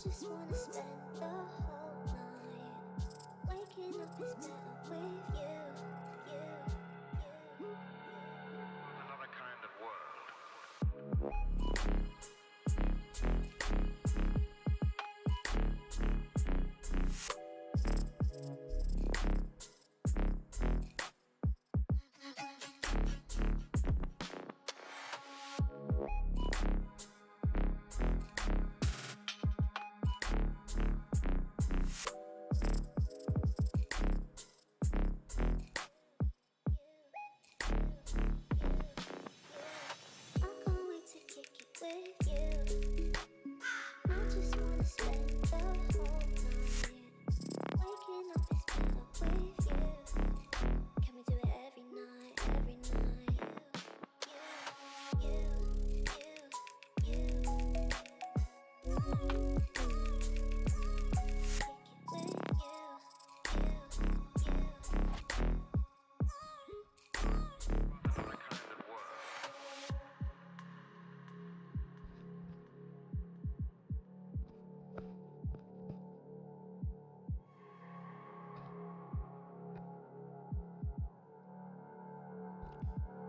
Just wanna spend the whole night. Waking up is better with you. Another kind of world.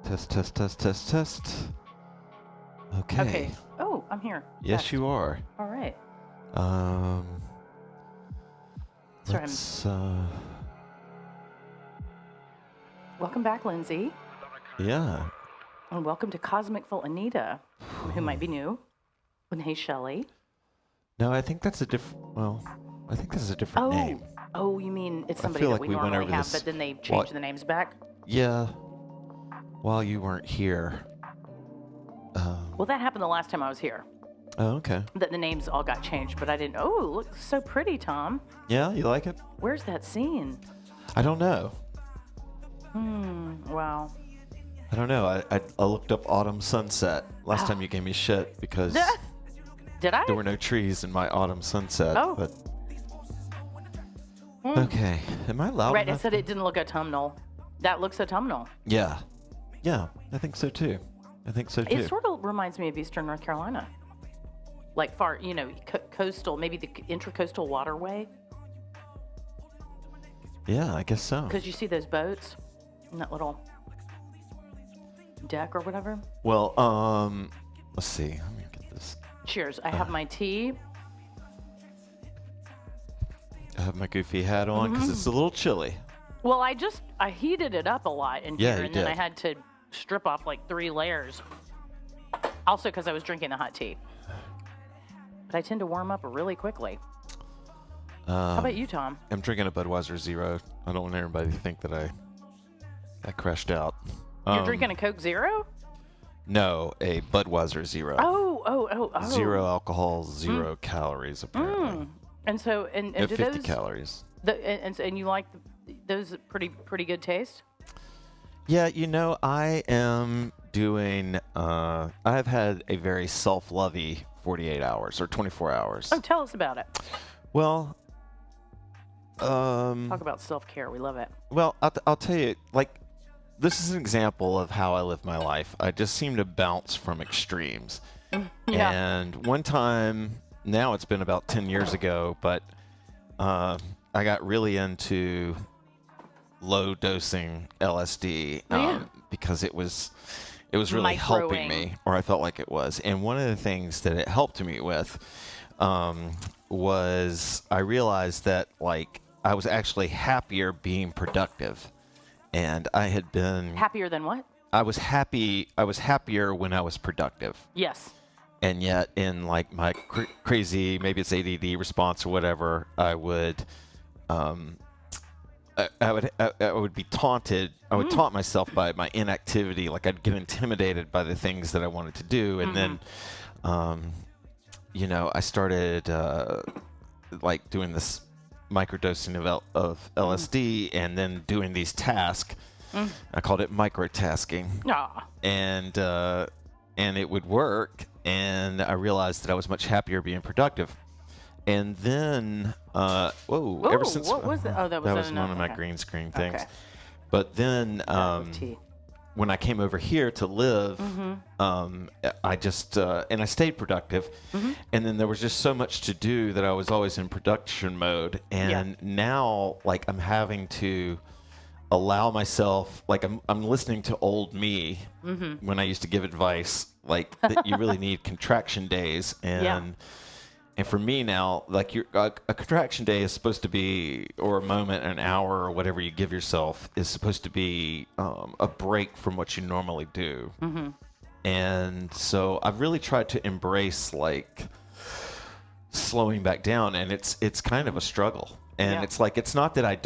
Test, test, test, test, test. Okay. Okay. Oh, I'm here. Yes, Test. you are. All right. Sorry, Let's, welcome back, Lindsay. yeah. And welcome to Cosmicful Anita, who might be new. And hey, Shelley. No, I think that's a different, well, I think this is a different name. Oh, you mean it's somebody feel that like we we went normally over have, this but then they changed the names back? Yeah. While you weren't here. Well, that happened the last time I was here. Oh, okay. That the names all got changed, but I didn't. Oh, it looks so pretty, Tom. Yeah, you like it? Where's that scene? I don't know. Wow. I don't know. I looked up autumn sunset last time you gave me shit because Did I? there were no trees in my autumn sunset. Oh. But okay. Am I loud Right, I enough? said it didn't look autumnal. That looks autumnal. Yeah. Yeah, I think so too. It sort of reminds me of Eastern North Carolina. Like far, coastal, maybe the intracoastal waterway. Yeah, I guess so. Because you see those boats in that little deck or whatever. Well, let's see. Let me get this. Cheers. I have my tea. I have my goofy hat on because it's a little chilly. Well, I heated it up a lot in Yeah, here, you and then I did. had to strip off like 3 layers. Also because I was drinking the hot tea. But I tend to warm up really quickly. How about you, Tom? I'm drinking a Budweiser Zero. I don't want everybody to think that I crashed out. You're drinking a Coke Zero? No, a Budweiser Zero. Oh. Zero alcohol, 0 calories apparently. And so, and No, do 50 those, calories. and you like those pretty good taste? Yeah, I am doing. I've had a very self-lovey 48 hours or 24 hours. Oh, tell us about it. Well, Talk about self-care. We love it. well, I'll tell you. Like, this is an example of how I live my life. I just seem to bounce from extremes. Yeah. And one time, now it's been about 10 years ago, but I got really into low dosing LSD Yeah. because it was really helping Microing. me, or I felt like it was. And one of the things that it helped me with was I realized that like I was actually happier being productive, and I had been Happier than what? I was happier when I was productive. Yes. And yet in like my crazy, maybe it's ADD response or whatever, I would I would be taunted. I would taunt myself by my inactivity. Like I'd get intimidated by the things that I wanted to do, and then, I started like doing this microdosing of LSD, and then doing these tasks. I called it microtasking, Ah. and it would work. And I realized that I was much happier being productive. And then, ever since what was that? Oh, that was one of my okay. green screen things. Okay. But then, With tea. when I came over here to live, I just and I stayed productive. And then there was just so much to do that I was always in production mode. And now, like, I'm having to allow myself, like, I'm listening to old me when I used to give advice, like that you really need contraction days. And for me now, like a contraction day is supposed to be, or a moment, an hour, or whatever you give yourself, is supposed to be a break from what you normally do. And so I've really tried to embrace like slowing back down, and it's kind of a struggle. And it's like, it's not that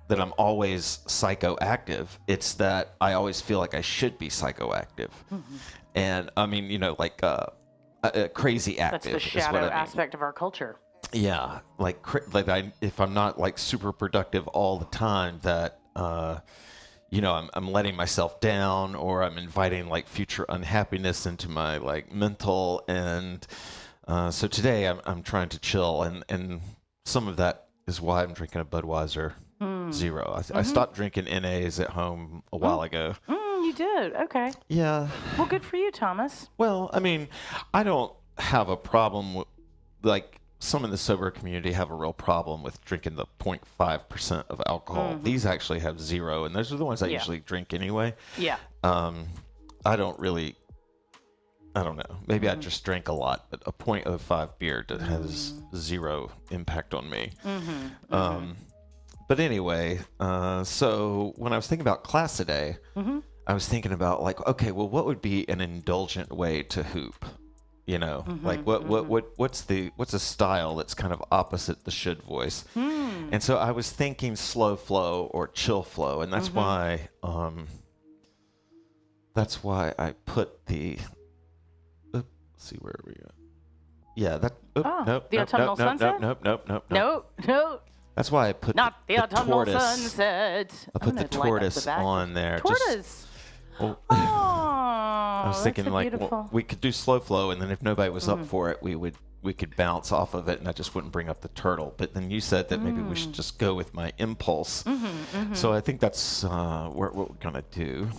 that I'm always psychoactive. It's that I always feel like I should be psychoactive. And I mean, like crazy active. That's the is what shadow I mean. aspect of our culture. Yeah, like if I'm not like super productive all the time, that I'm letting myself down, or I'm inviting like future unhappiness into my like mental. And so today I'm trying to chill, and some of that is why I'm drinking a Budweiser Zero. I stopped drinking NAs at home a while ago. You did? Okay. Yeah. Well, good for you, Thomas. Well, I mean, I don't have a problem with, like, some in the sober community have a real problem with drinking the 0.5% of alcohol. These actually have zero, and those are the ones I usually drink anyway. Yeah. I don't know. Maybe I just drink a lot, but a 0.05 beer has zero impact on me. But anyway, so when I was thinking about class today, I was thinking about like, okay, well, what would be an indulgent way to hoop? Like what's a style that's kind of opposite the should voice? And so I was thinking slow flow or chill flow, and that's why I put the. Let's see, where are we at? Yeah, that. The autumnal sunset? Nope. That's why I put Not the autumnal tortoise. sunset. I put the tortoise on there. Tortoise. I was thinking that's like, beautiful. well, we could do slow flow, and then if nobody was up for it, we could bounce off of it, and I just wouldn't bring up the turtle. But then you said that maybe we should just go with my impulse. So I think that's what we're gonna do,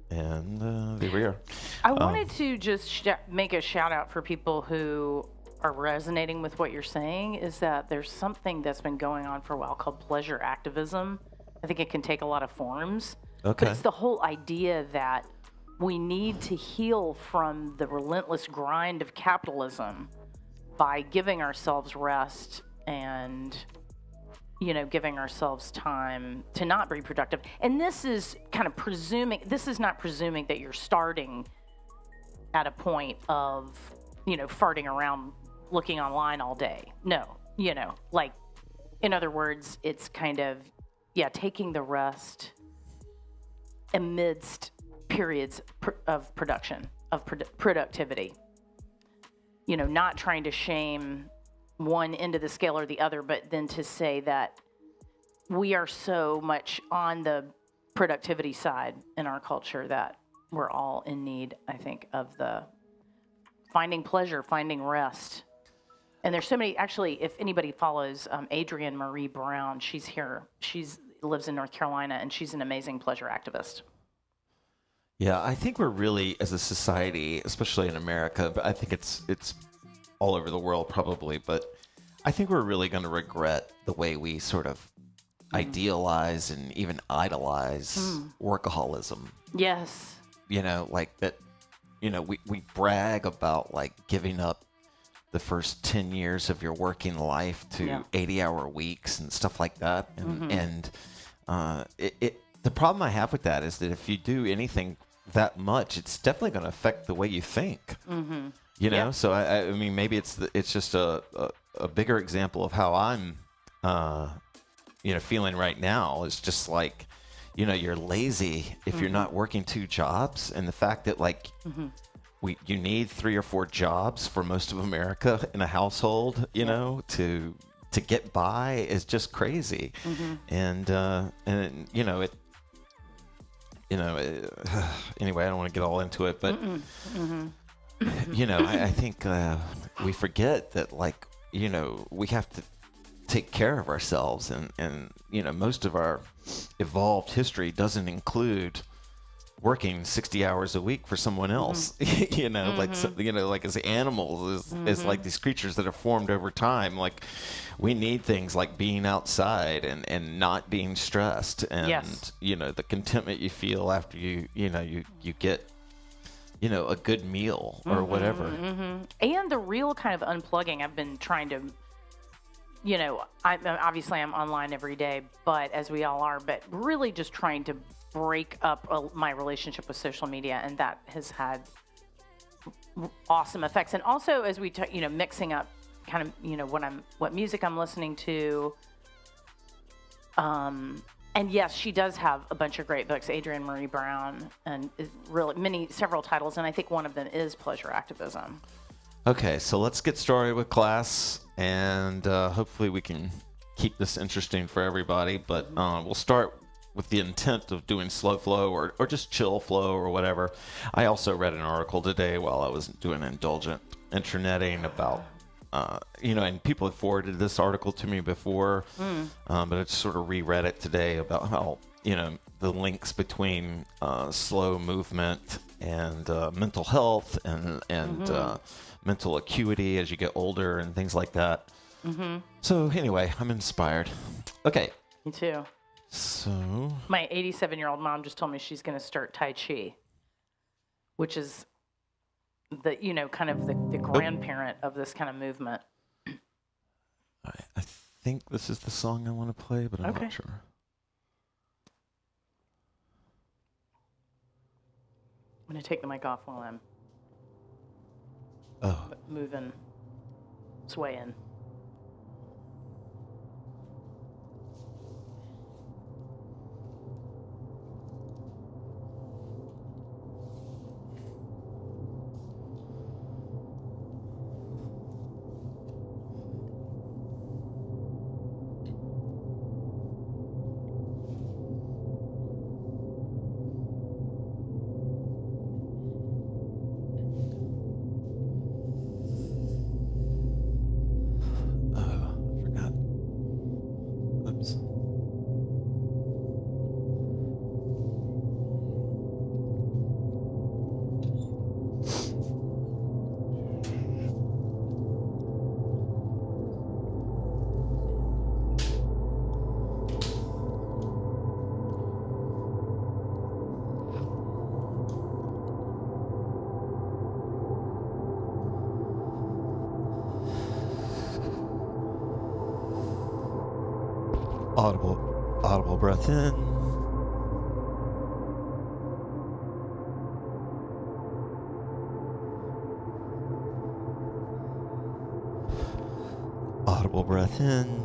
and there we are. I wanted to just make a shout out for people who are resonating with what you're saying, is that there's something that's been going on for a while called pleasure activism. I think it can take a lot of forms. Okay. But it's the whole idea that we need to heal from the relentless grind of capitalism by giving ourselves rest and, giving ourselves time to not be productive. And this is kind of not presuming that you're starting at a point of, farting around looking online all day. No, like, in other words, it's kind of, taking the rest amidst periods of production, of productivity. Not trying to shame one end of the scale or the other, but then to say that we are so much on the productivity side in our culture that we're all in need, I think, of the finding pleasure, finding rest. And there's so many, actually, if anybody follows Adrienne Marie Brown, she's here. She lives in North Carolina, and she's an amazing pleasure activist. Yeah, I think we're really, as a society, especially in America, but I think it's all over the world probably, but I think we're really going to regret the way we sort of idealize and even idolize workaholism. Yes. You know, like that, you know, we brag about like giving up the first 10 years of your working life to 80-hour weeks and stuff like that. And, the problem I have with that is that if you do anything that much, it's definitely going to affect the way you think. You know, so I mean, maybe it's just a bigger example of how I'm, you know, feeling right now is just like, you know, you're lazy if you're not working 2 jobs, and the fact that like you need 3 or 4 jobs for most of America in a household, you know, to get by is just crazy. And you know it. You know, anyway, I don't want to get all into it, but you know, I think we forget that, like, you know, we have to take care of ourselves, and you know, most of our evolved history doesn't include working 60 hours a week for someone else. You know, like you know, like as animals, is like these creatures that have formed over time. Like we need things like being outside and not being stressed, and you know, the contentment you feel after you get, you know, a good meal or whatever. And the real kind of unplugging I've been trying to, you know, I'm online every day, but as we all are, but really just trying to break up my relationship with social media, and that has had awesome effects. And also, as we you know, mixing up kind of, you know, what music I'm listening to. And yes, she does have a bunch of great books, Adrienne Marie Brown, and several titles, and I think one of them is Pleasure Activism. Okay, so let's get started with class, and hopefully we can keep this interesting for everybody. But we'll start with the intent of doing slow flow or just chill flow or whatever. I also read an article today while I was doing indulgent interneting about, you know, and people have forwarded this article to me before, but I just sort of reread it today about how, you know, the links between slow movement and mental health and mental acuity as you get older and things like that. So anyway, I'm inspired. Okay. Me too. So my 87-year-old mom just told me she's going to start Tai Chi, which is the, you know, kind of the grandparent of this kind of movement. I think this is the song I want to play, but I'm not sure. I'm going to take the mic off while I'm moving, swaying. Audible breath in. Audible breath in.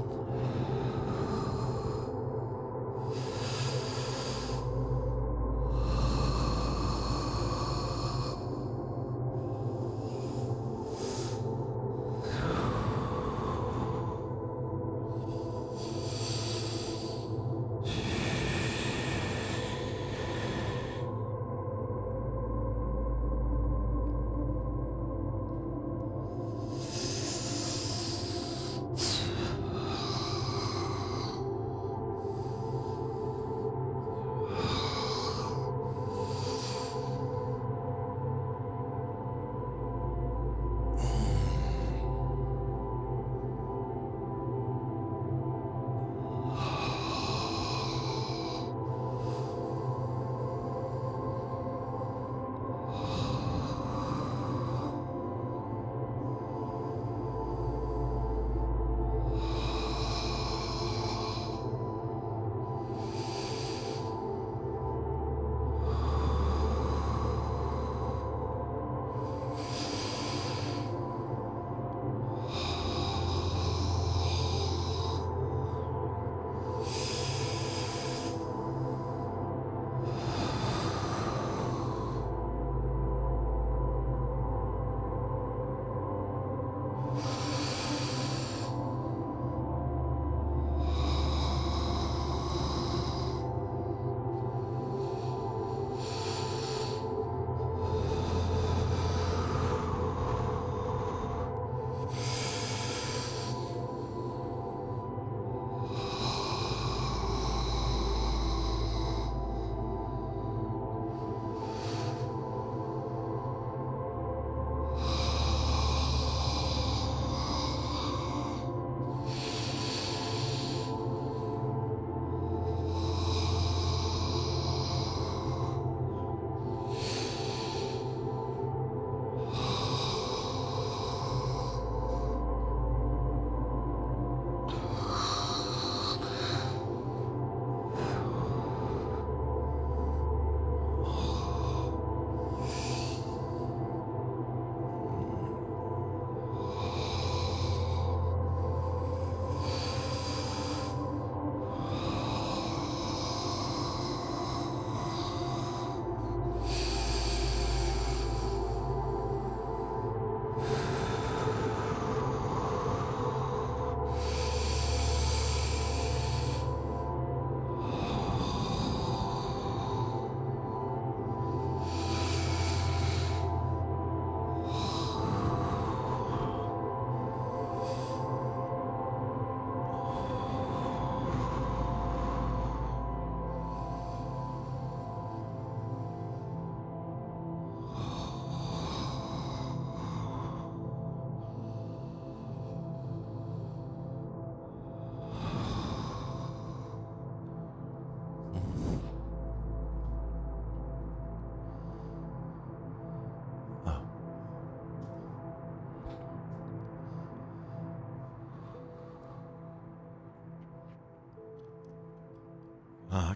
I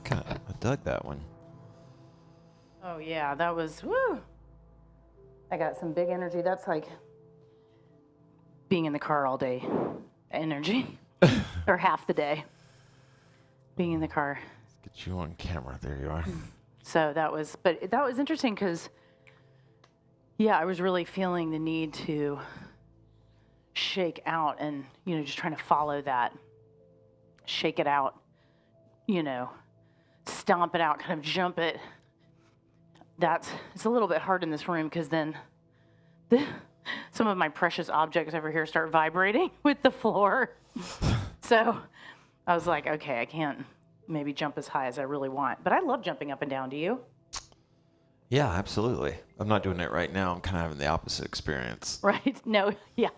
dug that one. Oh yeah, that was woo. I got some big energy. That's like being in the car all day energy, or half the day being in the car. Let's get you on camera. There you are. So that was interesting because, yeah, I was really feeling the need to shake out and, just trying to follow that, shake it out, stomp it out, kind of jump it. It's a little bit hard in this room because then some of my precious objects over here start vibrating with the floor. So I was like, okay, I can't maybe jump as high as I really want. But I love jumping up and down. Do you? Yeah, absolutely. I'm not doing it right now. I'm kind of having the opposite experience. Right? No, yeah.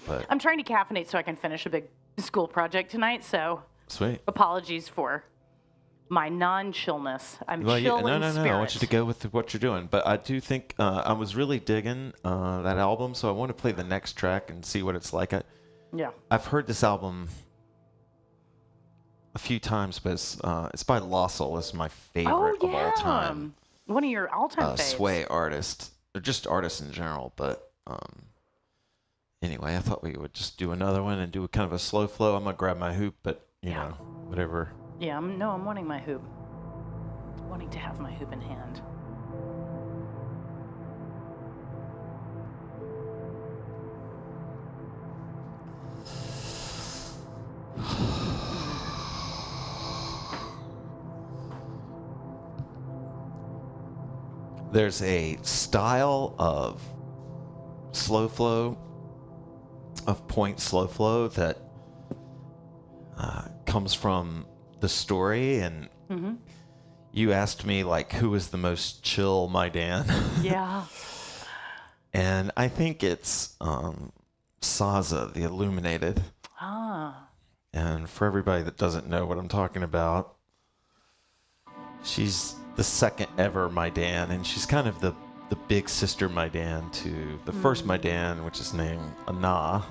But I'm trying to caffeinate so I can finish a big school project tonight. So sweet. Apologies for my non-chillness. I'm chill in No. spirit. I want you to go with what you're doing. But I do think I was really digging that album, so I want to play the next track and see what it's like. Yeah. I've heard this album a few times, but it's by Lossel. It's my favorite of all time. One of your all-time faves. Sway artist, or just artists in general. But anyway, I thought we would just do another one and do a kind of a slow flow. I'm gonna grab my hoop, but you know, whatever. Yeah, I'm wanting my hoop. Wanting to have my hoop in hand. There's a style of slow flow, of point slow flow that comes from the story, and you asked me like who was the most chill my Dan. Yeah. And I think it's Saza, the Illuminated. Ah. And for everybody that doesn't know what I'm talking about, she's the second ever my Dan, and she's kind of the big sister my Dan to the first my Dan, which is named Anna.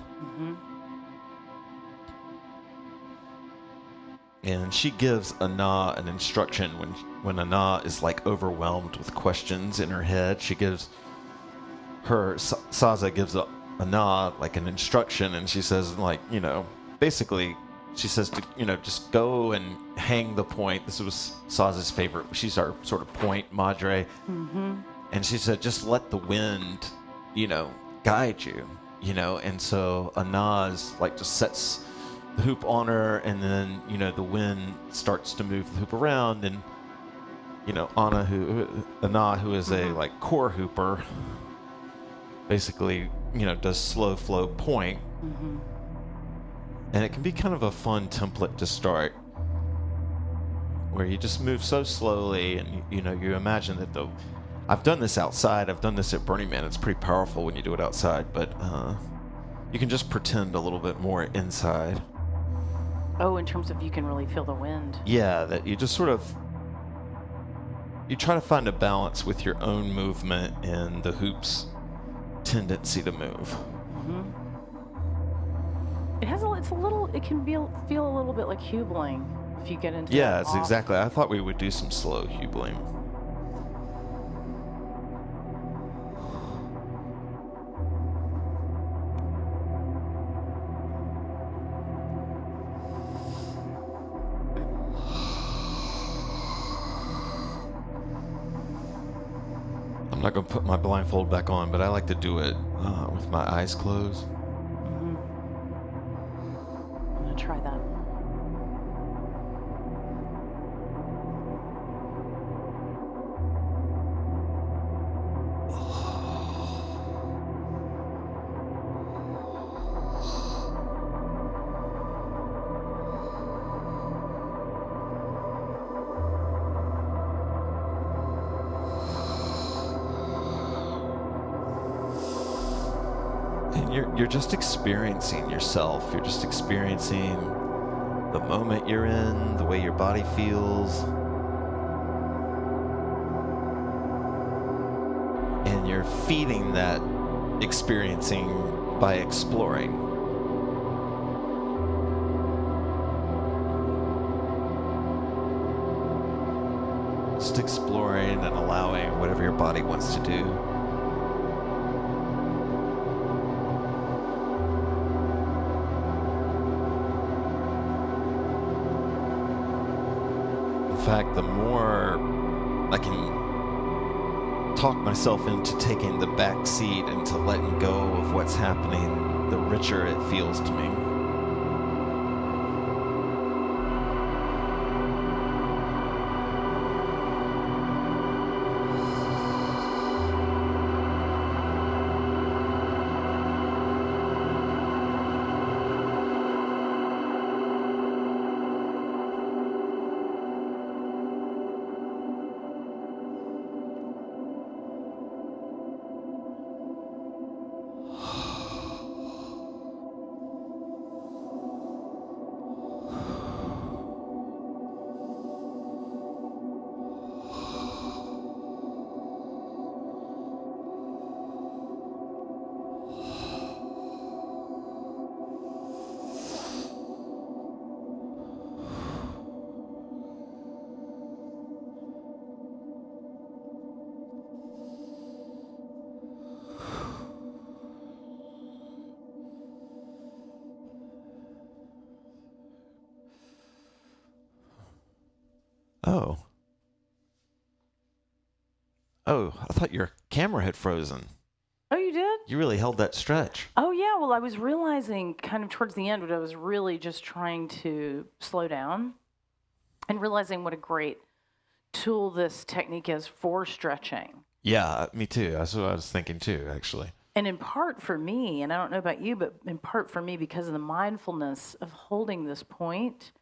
And she gives Anna an instruction when Anna is like overwhelmed with questions in her head. She gives her, Saza gives Anna like an instruction, and she says like, basically she says to, just go and hang the point. This was Saza's favorite. She's our sort of point madre. And she said, just let the wind, guide you, And so Anna's like just sets the hoop on her, and then the wind starts to move the hoop around, and Anna, who is a like core hooper, basically does slow flow point, and it can be kind of a fun template to start, where you just move so slowly, and you imagine that I've done this outside, I've done this at Burning Man. It's pretty powerful when you do it outside, but you can just pretend a little bit more inside. Oh, in terms of you can really feel the wind. Yeah, that you just sort of, you try to find a balance with your own movement and the hoop's tendency to move. It can feel a little bit like hubling if you get into it. Yeah, it's exactly. I thought we would do some slow hubling. I'm not going to put my blindfold back on, but I like to do it with my eyes closed. I'm going to try that. You're just experiencing yourself. You're just experiencing the moment you're in, the way your body feels. And you're feeding that experiencing by exploring. just exploring and allowing whatever your body wants to do. In fact, the more I can talk myself into taking the back seat and to letting go of what's happening, the richer it feels to me. Oh. Oh, I thought your camera had frozen. Oh, you did? You really held that stretch. Oh, yeah. Well, I was realizing kind of towards the end, but I was really just trying to slow down and realizing what a great tool this technique is for stretching. Yeah, me too. That's what I was thinking too, actually. And in part for me, and I don't know about you, but in part for me because of the mindfulness of holding this point,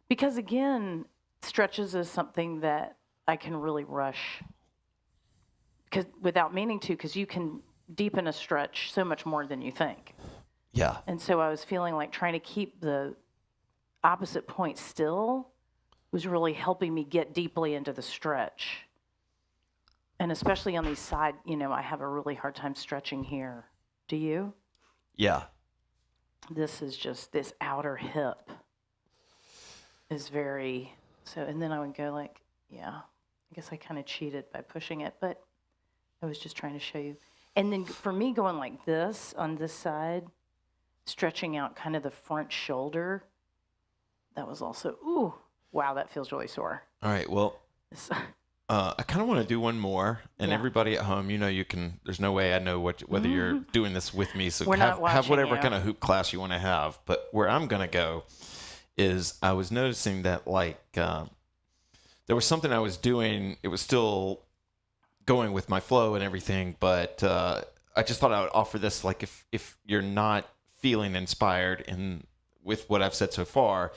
because again, stretches is something that I can really rush because without meaning to, because you can deepen a stretch so much more than you think. Yeah. And so I was feeling like trying to keep the opposite point still was really helping me get deeply into the stretch. And especially on these side, I have a really hard time stretching here. Do you? Yeah. This is just, this outer hip is very, so, and then I would go like, yeah, I guess I kind of cheated by pushing it, but I was just trying to show you. And then for me going like this on this side, stretching out kind of the front shoulder, that was also, ooh, wow, that feels really sore. All right, well, I kind of want to do one more, and Yeah. everybody at home, you can. There's no way I know whether you're doing this with me. So We're not have watching whatever you. kind of hoop class you want to have. But where I'm gonna go is I was noticing that there was something I was doing. It was still going with my flow and everything, but I just thought I would offer this. Like if you're not feeling inspired with what I've said so far,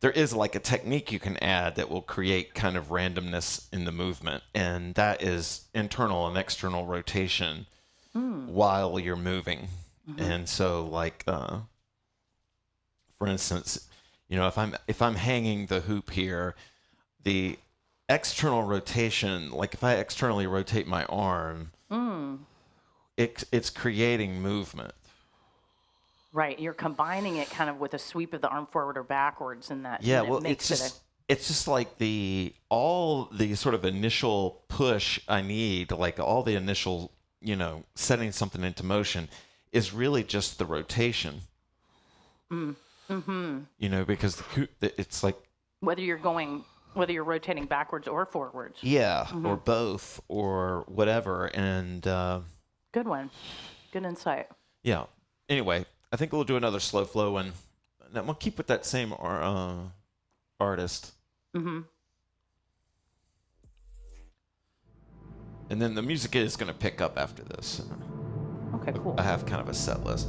there is like a technique you can add that will create kind of randomness in the movement. And that is internal and external rotation while you're moving. Mm-hmm. And so for instance, if I'm hanging the hoop here, the external rotation, like if I externally rotate my arm, it's creating movement. Right, you're combining it kind of with a sweep of the arm forward or backwards, and that Yeah, and it well, makes it's just like all the sort of initial push I need, like all the initial, setting something into motion, is really just the rotation. Mm-hmm. Because it's like whether you're rotating backwards or forwards. Yeah, or both, or whatever, and good one, good insight. Yeah. Anyway. I think we'll do another slow flow one. And we'll keep with that same artist. Mm-hmm. And then the music is going to pick up after this. Okay, cool. I have kind of a set list.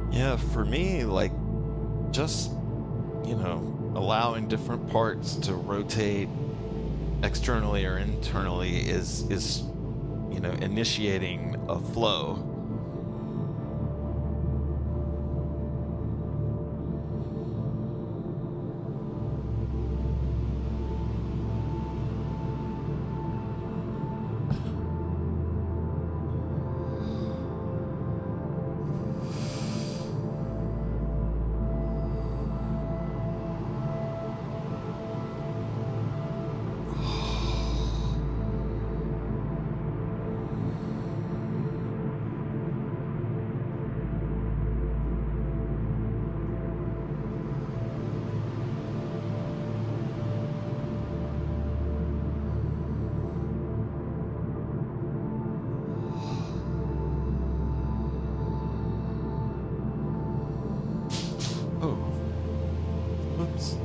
Yeah, for me, just, allowing different parts to rotate externally or internally is initiating a flow. Oh, whoops.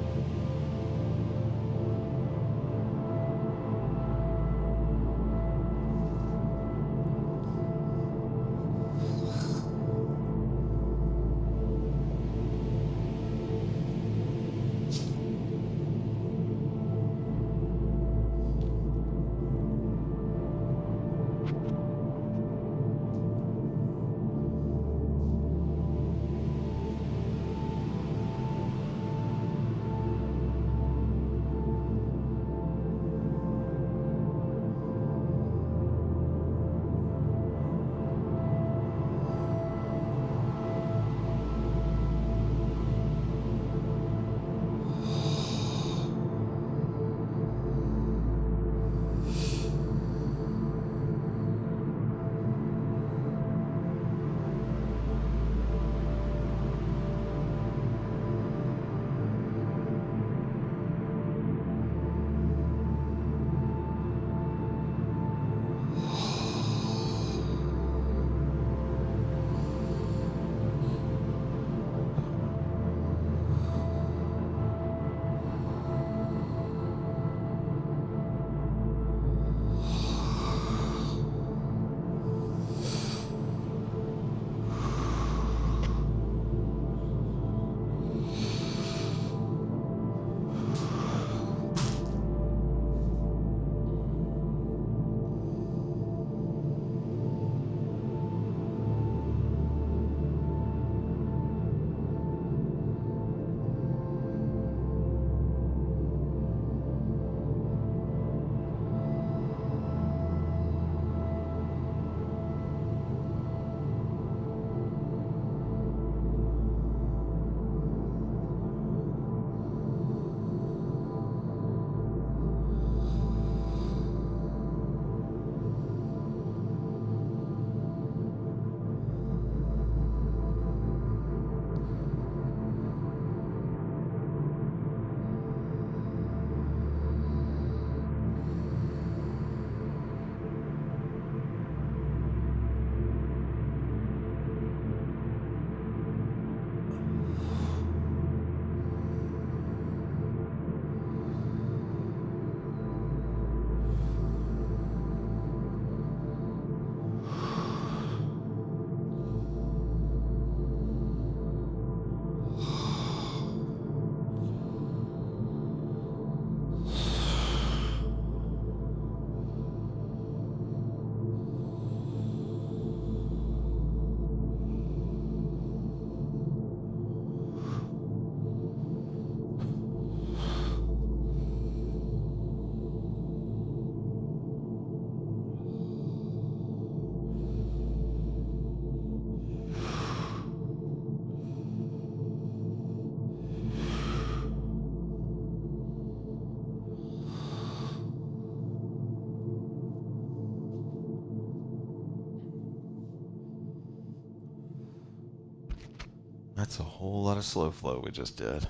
That's a whole lot of slow flow we just did.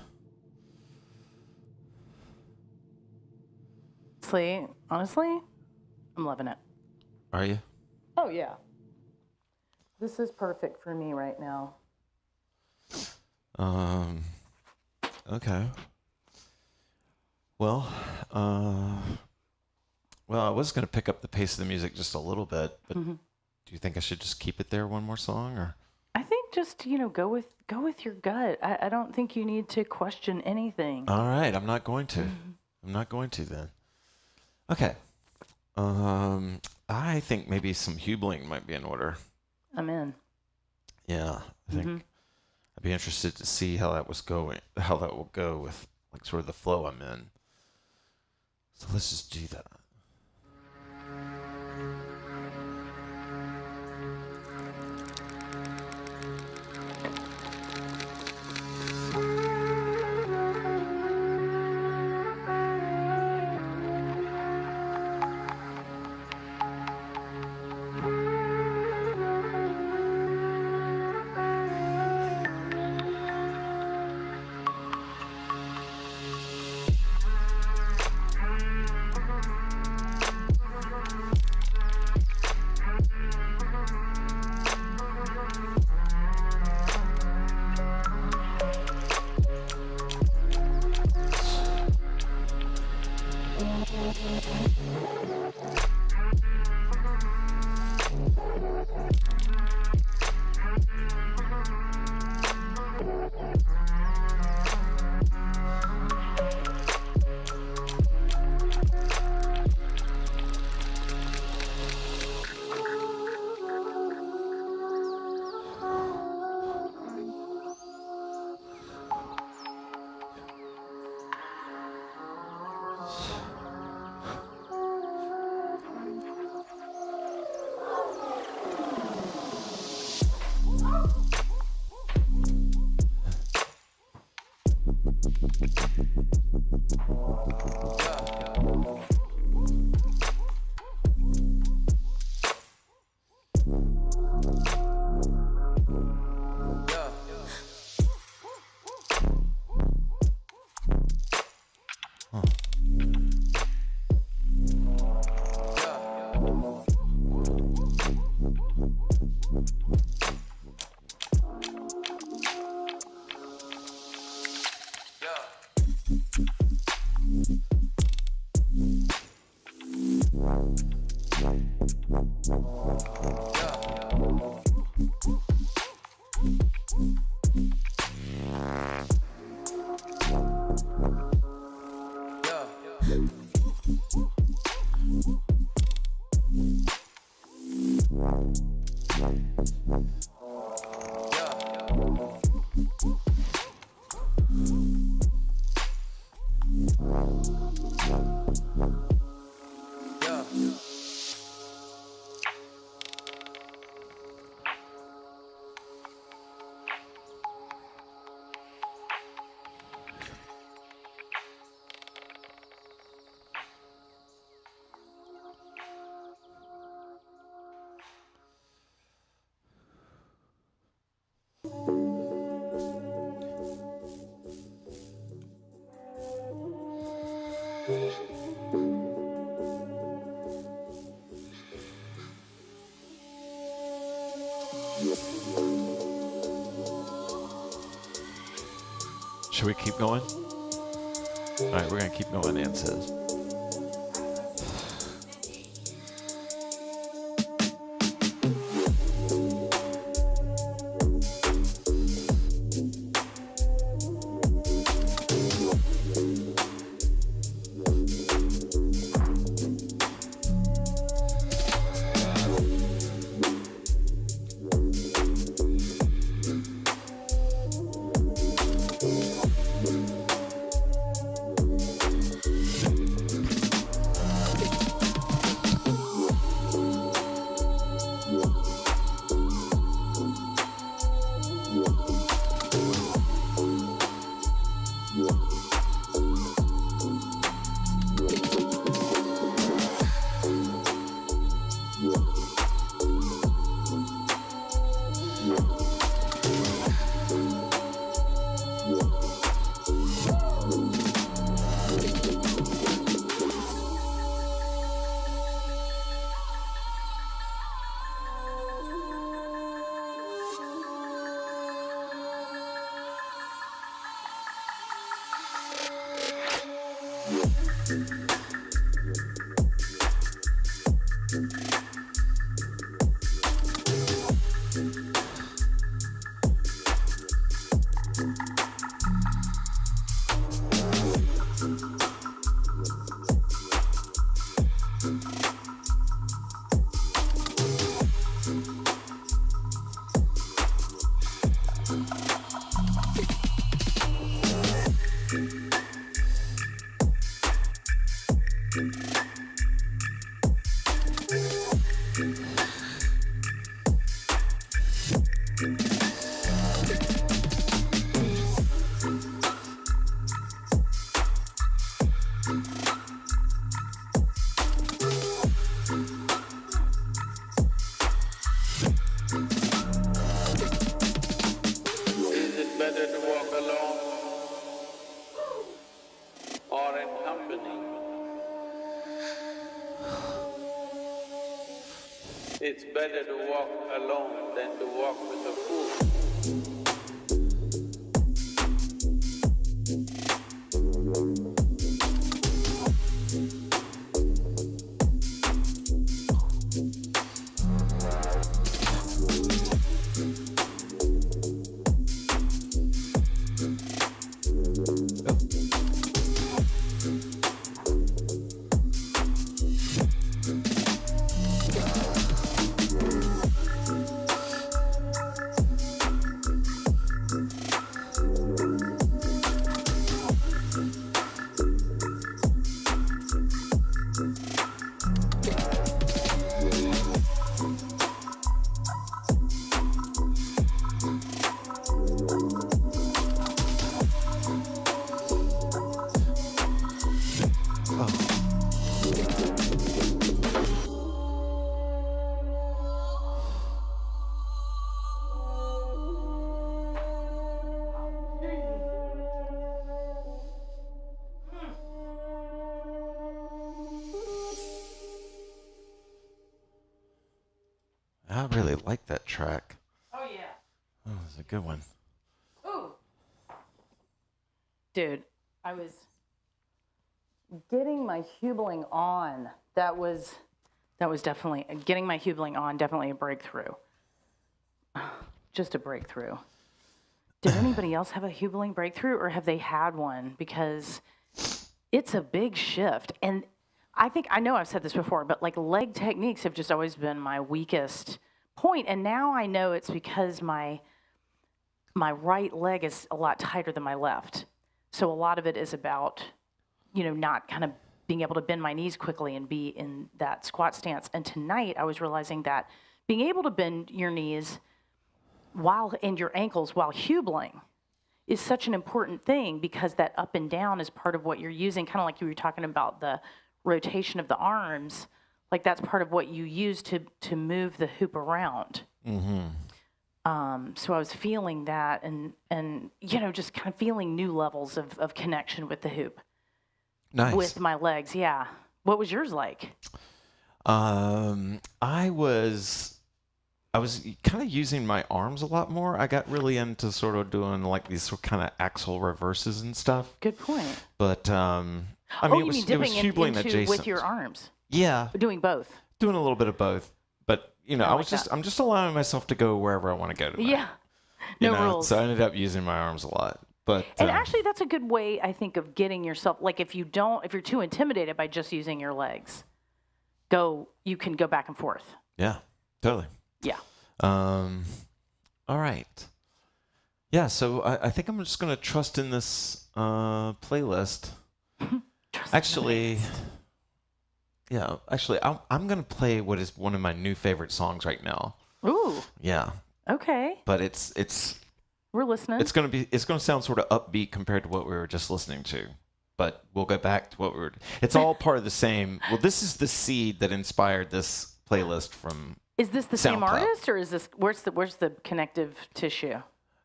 Honestly, I'm loving it. Are you? Oh, yeah. This is perfect for me right now. Okay. Well, I was going to pick up the pace of the music just a little bit, but do you think I should just keep it there one more song, or? I think just, go with your gut. I don't think you need to question anything. All right, I'm not going to. I'm not going to then. Okay. I think maybe some hubling might be in order. I'm in. Yeah, I think I'd be interested to see how that will go with like sort of the flow I'm in. So let's just do that. Should we keep going? All right, we're going to keep going, Ann says. It's better to walk alone than to walk with a fool. I really like that track. Oh, yeah. Oh, it's a good one. Ooh. Dude, I was getting my hubling on. That was definitely, getting my hubling on, definitely a breakthrough. Just a breakthrough. Did anybody else have a hubling breakthrough, or have they had one? Because it's a big shift. And I know I've said this before, but like leg techniques have just always been my weakest point. And now I know it's because my right leg is a lot tighter than my left. So a lot of it is about, not kind of being able to bend my knees quickly and be in that squat stance. And tonight I was realizing that being able to bend your knees and your ankles while hubling is such an important thing, because that up and down is part of what you're using, kind of like you were talking about the rotation of the arms. Like that's part of what you use to move the hoop around. Mm-hmm. So I was feeling that and just kind of feeling new levels of connection with the hoop. Nice. With my legs, yeah. What was yours like? I was kind of using my arms a lot more. I got really into sort of doing like these kind of axle reverses and stuff. Good point. But it was hubling into adjacent with your arms? Yeah, Doing both. doing a little bit of both. But I'm just allowing myself to go wherever I want to go tonight. Yeah, no rules. So I ended up using my arms a lot. But and actually, that's a good way, I think, of getting yourself. Like if you're too intimidated by just using your legs, you can go back and forth. Yeah, totally. Yeah. All right. Yeah, so I think I'm just going to trust in this playlist. Actually, I'm going to play what is one of my new favorite songs right now. Ooh. Yeah. Okay. But it's we're listening. It's going to sound sort of upbeat compared to what we were just listening to. But we'll go back to what it's all part of the same. Well, this is the seed that inspired this playlist from Is this the same SoundCloud. artist, or is this where's the connective tissue?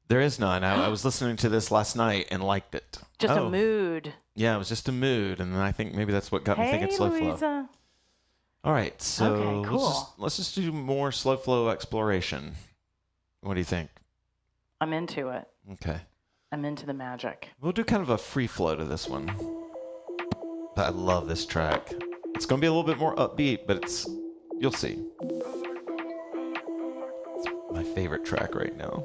There is none. I was listening to this last night and liked it. Just a mood. Yeah, it was just a mood, and I think maybe that's what got me thinking slow Louisa. flow. All right, so Okay, cool. let's just do more slow flow exploration. What do you think? I'm into it. Okay. I'm into the magic. We'll do kind of a free flow to this one. But I love this track. It's going to be a little bit more upbeat, but you'll see. It's my favorite track right now.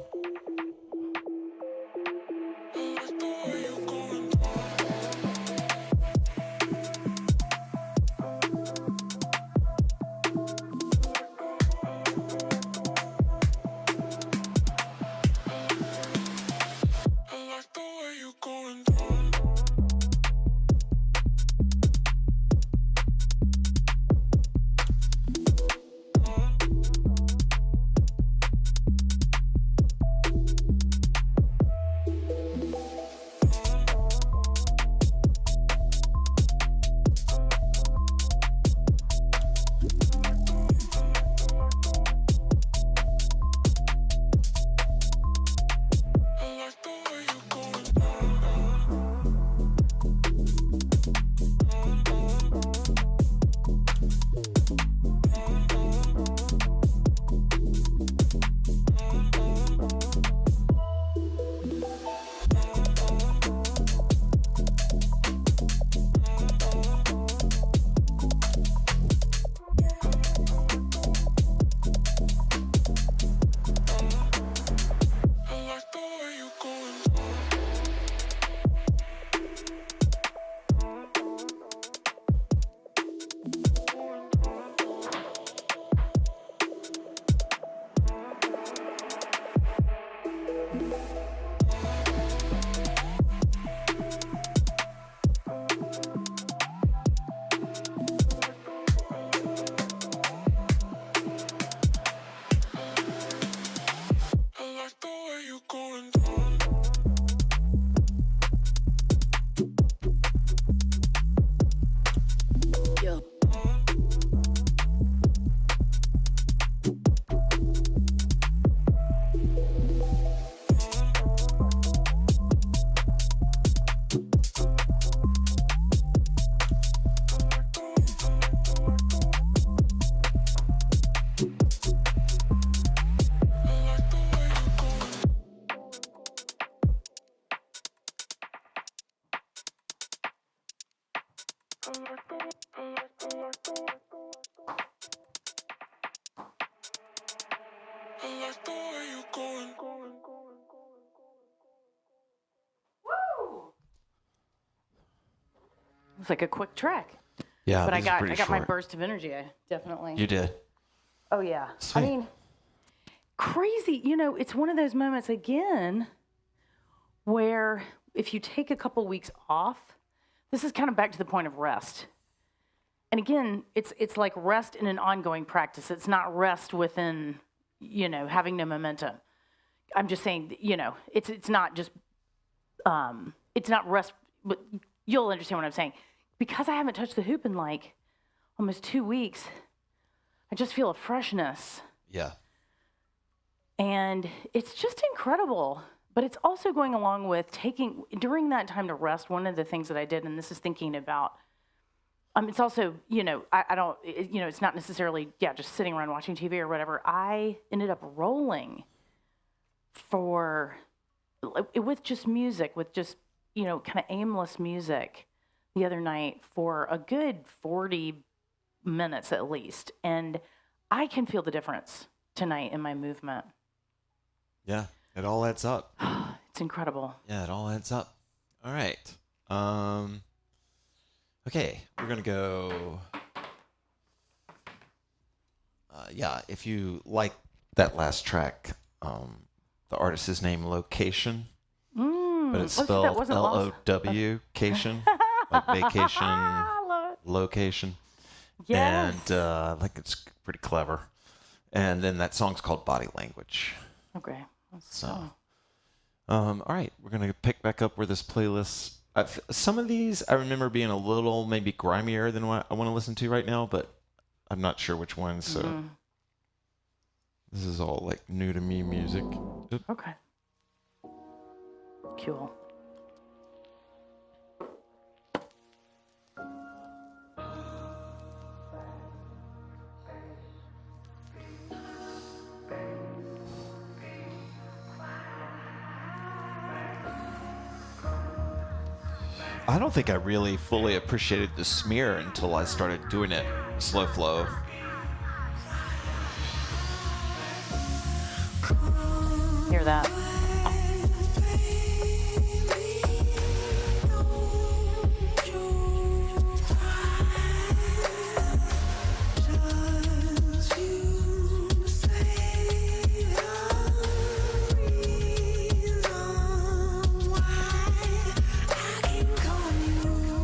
was like a quick track. Yeah, But I these are pretty got my short. burst of energy. I definitely. You did. Oh yeah. Sweet. I mean, crazy. It's one of those moments again where if you take a couple weeks off, this is kind of back to the point of rest. And again, it's like rest in an ongoing practice. It's not rest within, having no momentum. I'm just saying, it's not just, it's not rest, but you'll understand what I'm saying. Because I haven't touched the hoop in like almost 2 weeks, I just feel a freshness. Yeah. And it's just incredible. But it's also going along with during that time to rest, one of the things that I did, and this is thinking about, it's also, I don't, it's not necessarily, just sitting around watching TV or whatever. I ended up rolling with just music, with just, kind of aimless music the other night for a good 40 minutes at least. And I can feel the difference tonight in my movement. Yeah, it all adds up. It's incredible. Yeah, it all adds up. All right. Okay, we're going to go. If you like that last track, the artist's name Location, but it's spelled L-O-W-cation, like vacation, I love it. location. Yes. And I think it's pretty clever. And then that song's called Body Language. Okay. So, all right, we're going to pick back up where this playlist. Some of these I remember being a little maybe grimier than what I want to listen to right now, but I'm not sure which ones. So this is all like new to me music. Oop. Okay. Cool. I don't think I really fully appreciated the smear until I started doing it slow flow. Hear that?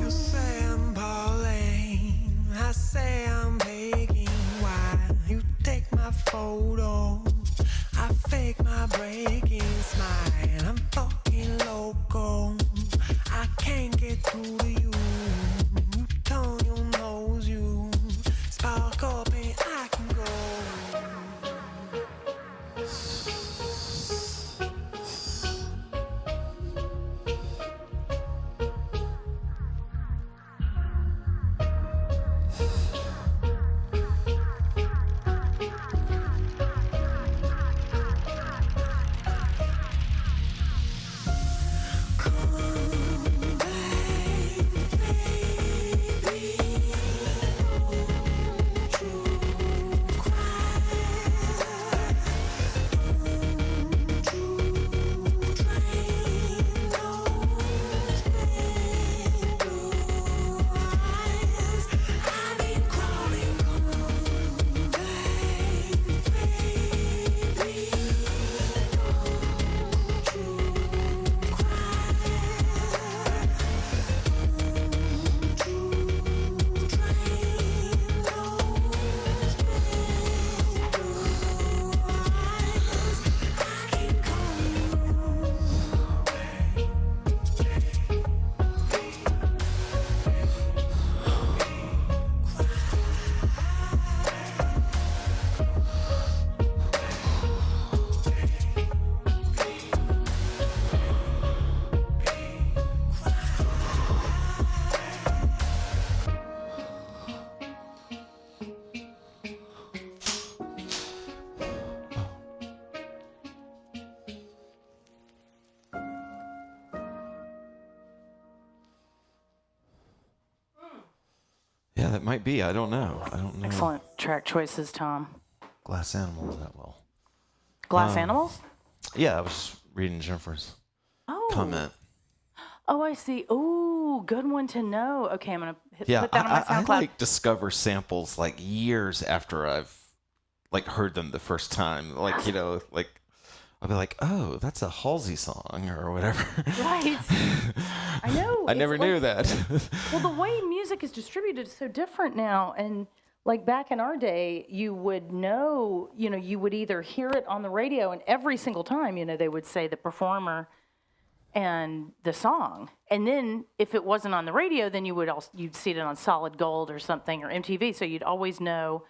You say I'm balling, I say I'm begging. Why you take my photo? I fake my breaking smile. I'm fucking loco. I can't get through to you. You turn your nose, you spark up and I can go. Yeah, that might be. I don't know. Excellent track choices, Tom. Glass Animals that well. Glass Animals? Yeah, I was just reading Jennifer's Oh. comment. Oh, I see. Oh, Ooh, good one to know. Okay, I'm gonna Yeah, put that on my I SoundCloud. like discover samples like years after I've like heard them the first time. Like, you know, like I'll be like, oh, that's a Halsey song or whatever. Right. I know. I it's never knew that. Well, the way music is distributed is so different now. And like back in our day, you would know, you know, you would either hear it on the radio, and every single time, you know, they would say the performer and the song. And then if it wasn't on the radio, then you'd see it on Solid Gold or something, or MTV. So you'd always know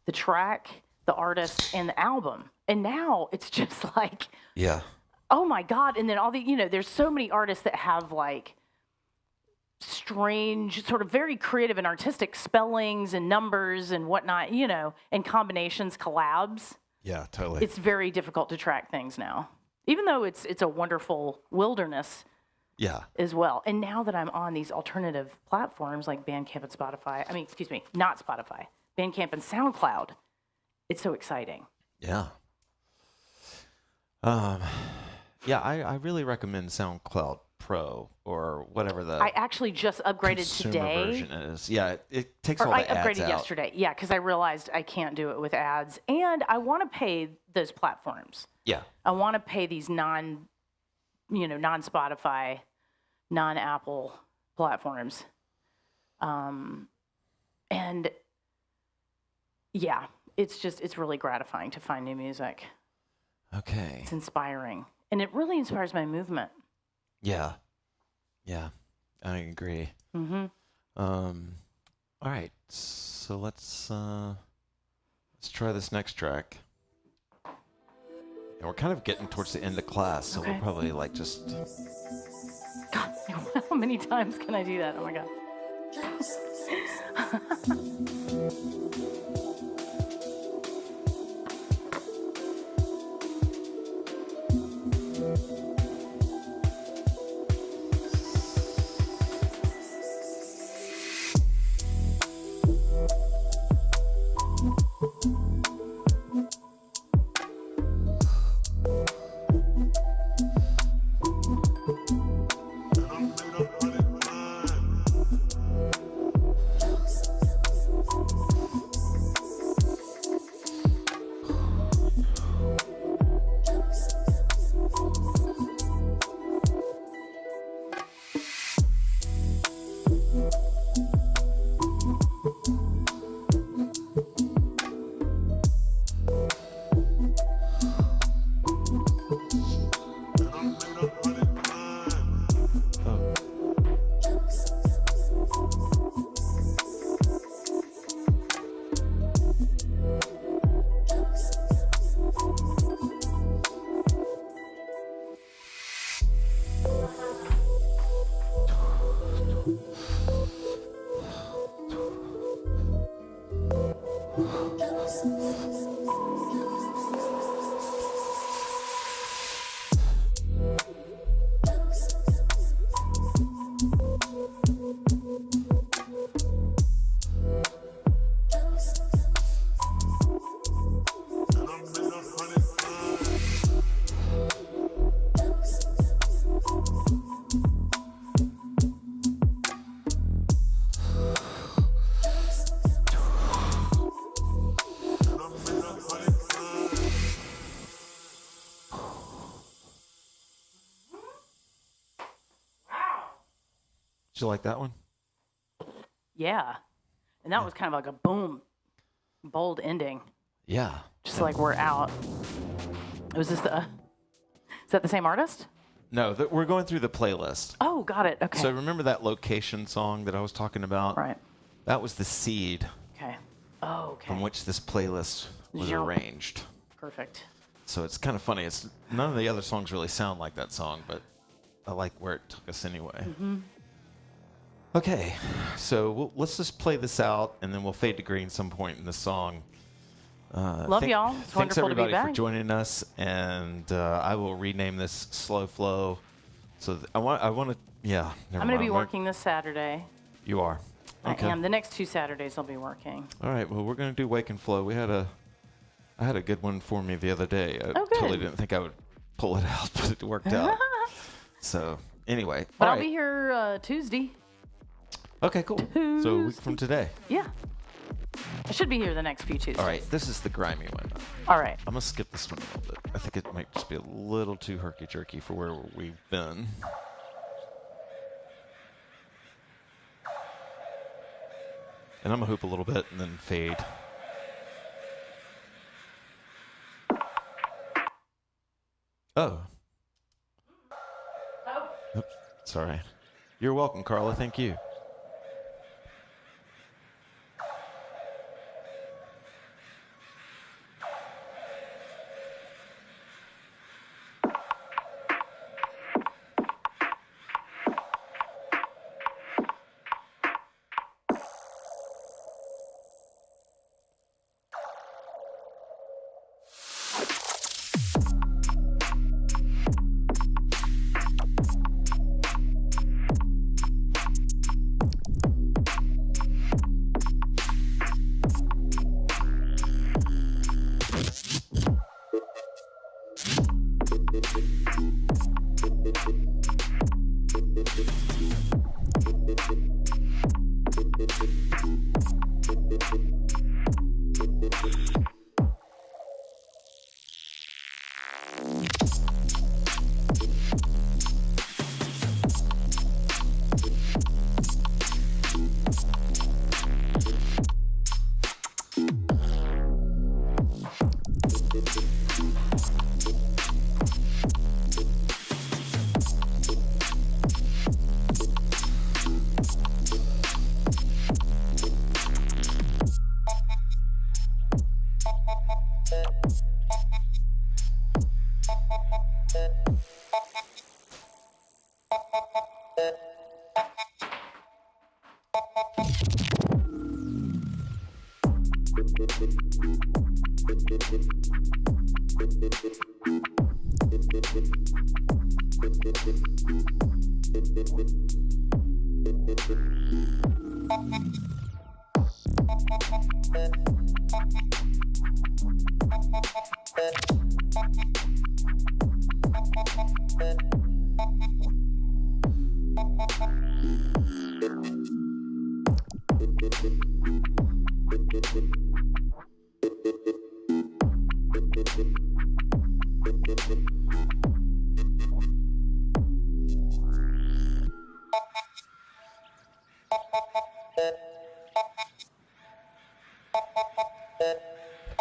the track, the artist, and the album. And now it's just like, Yeah. oh my God. And then all the, you know, there's so many artists that have like strange, sort of very creative and artistic spellings and numbers and whatnot, you know, and combinations, collabs. Yeah, totally. It's very difficult to track things now, even though it's a wonderful wilderness Yeah. as well. And now that I'm on these alternative platforms like Bandcamp and Spotify, not Spotify, Bandcamp and SoundCloud, it's so exciting. Yeah. Yeah, I really recommend SoundCloud Pro or whatever the I actually just upgraded consumer today. version is. Yeah, it takes Or all I the ads upgraded out. yesterday. Yeah, because I realized I can't do it with ads. And I want to pay those platforms. Yeah. I want to pay these non-Spotify, non-Apple platforms. And yeah, it's really gratifying to find new music. Okay. It's inspiring. And it really inspires my movement. Yeah. Yeah. I agree. Mm-hmm. All right. So let's try this next track. And we're kind of getting towards the end of class, so Okay. we'll probably like just God, how many times can I do that? Oh my God. Did you like that one? Yeah. And that was kind of like a boom, bold ending. Yeah. Just like we're out. Was this is that the same artist? No, we're going through the playlist. Oh, got it. Okay. So remember that location song that I was talking about? Right. That was the seed Okay. Oh, okay. from which this playlist was Zero. arranged. Perfect. So it's kind of funny. It's none of the other songs really sound like that song, but I like where it took us anyway. Mm-hmm. Okay, so let's just play this out, and then we'll fade to green some point in the song. Love y'all. It's Thanks wonderful to be everybody for back. joining us, and I will rename this Slow Flow. So I want to, yeah. Never I'm going to mind. be working this Saturday. You are. Okay. I am. The next 2 Saturdays I'll be working. All right. Well, we're going to do Wake and Flow. I had a good one for me the other day. I Oh, good. totally didn't think I would pull it out, but it worked out. So anyway, But all I'll right. be here Tuesday. Okay, cool. So a week from today. Yeah. I should be here the next few Tuesdays. All right, this is the grimy one. All right. I'm gonna skip this one a little bit. I think it might just be a little too herky-jerky for where we've been. And I'm gonna hoop a little bit and then fade. Oh. Oops, sorry. You're welcome, Carla. Thank you.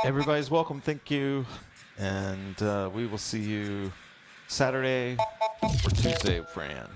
Everybody's welcome. Thank you. And we will see you Saturday or Tuesday, Fran.